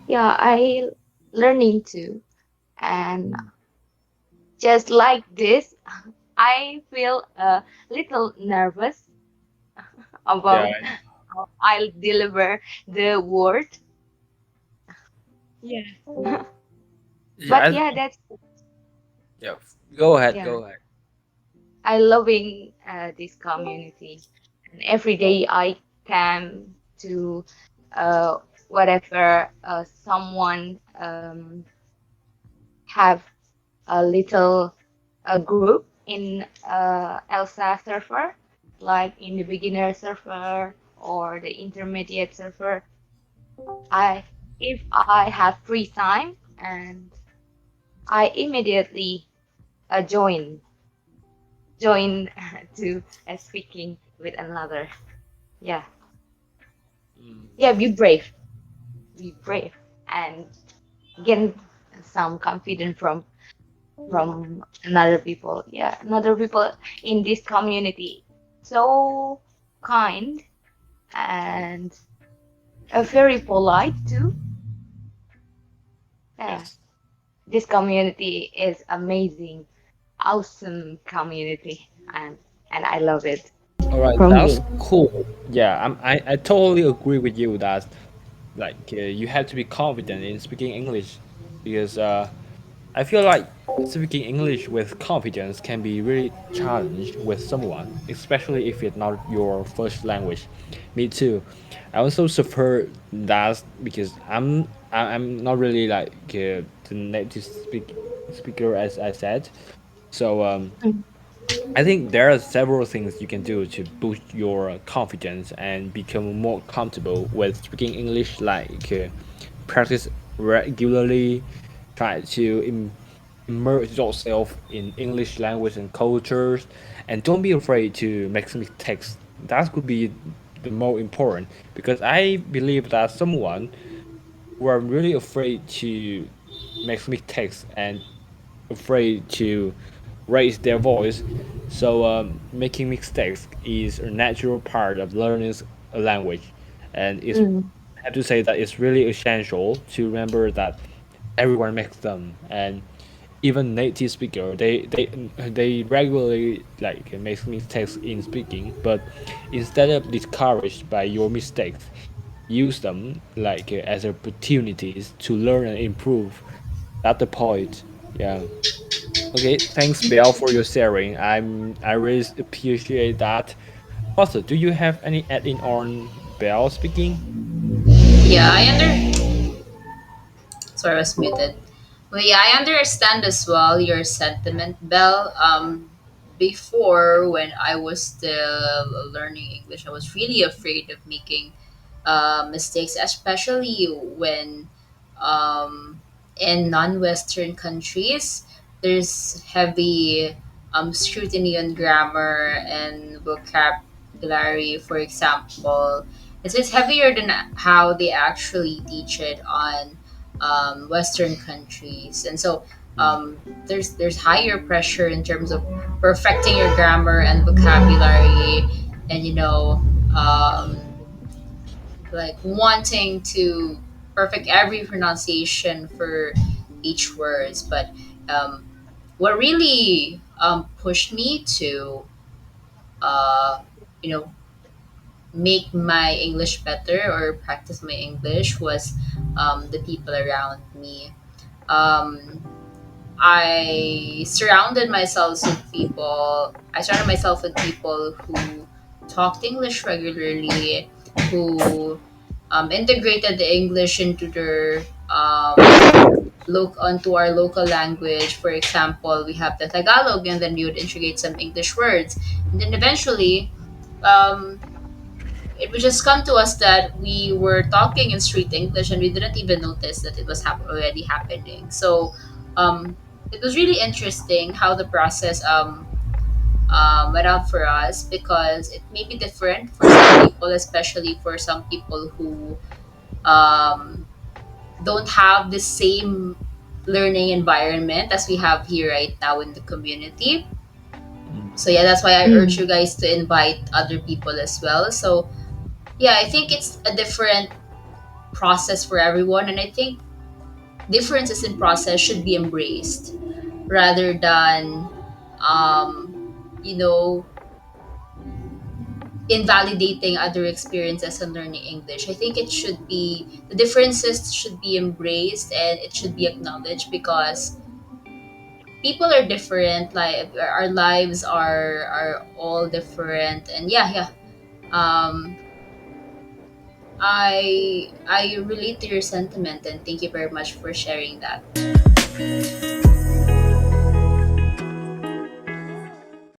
Yeah, I learning to, and Mm. just like this, I feel a little nervous Yeah, about how I'll deliver the word. Yeah. yeah, But yeah, that's yeah. Go ahead, yeah. go ahead. I loving this community, and every day I come to uh, whatever someone have a little group in Elsa server, like in the beginner server or the intermediate server. I if I have free time and I immediately join to speaking with another. Yeah, Mm. yeah. Be brave, and gain some confidence from another people. Yeah, another people in this community. So kind and very polite too. Yeah, Yes. this community is amazing, awesome community, and I love it All right, from that's me. cool. Yeah, I totally agree with you that like you have to be confident in speaking English because I feel like speaking English with confidence can be really challenged with someone, especially if it's not your first language. Me too. I also suffer that because I'm not really like the native speaker as I said. So Mm, I think there are several things you can do to boost your confidence and become more comfortable with speaking English, like practice regularly, try to immerse yourself in English language and cultures, and don't be afraid to make some mistakes. That could be the more important because I believe that someone who are really afraid to make mistakes and afraid to raise their voice. So making mistakes is a natural part of learning a language, and it's mm, I have to say that it's really essential to remember that everyone makes them, and even native speaker they regularly like make mistakes in speaking, but instead of discouraged by your mistakes, use them like as opportunities to learn and improve. That's the point. Yeah. Okay, thanks Belle for your sharing. I really appreciate that. Also, do you have any add-in on Belle speaking? Yeah, sorry, I was muted. Well, yeah, I understand as well your sentiment, Belle. Before when I was still learning English, I was really afraid of making mistakes, especially when um, in non-Western countries, there's heavy scrutiny on grammar and vocabulary. For example, it's heavier than how they actually teach it on Western countries, and so there's higher pressure in terms of perfecting your grammar and vocabulary, and um, like wanting to perfect every pronunciation for each words. But um, what really pushed me to uh, you know make my English better or practice my English was the people around me. Um, I surrounded myself with people who talked English regularly, who integrated the English into their look onto our local language. For example, we have the Tagalog, and then we would integrate some English words, and then eventually, um, it would just come to us that we were talking in street English, and we didn't even notice that it was already happening. So it was really interesting how the process went out for us, because it may be different for some people, especially for some people who um, don't have the same learning environment as we have here right now in the community. So yeah, that's why I urge mm, you guys to invite other people as well. So yeah, I think it's a different process for everyone, and I think differences in process should be embraced rather than you know invalidating other experiences in learning English. I think it should be the differences should be embraced and it should be acknowledged because people are different. Like our lives are all different, and yeah. Um, I relate to your sentiment, and thank you very much for sharing that.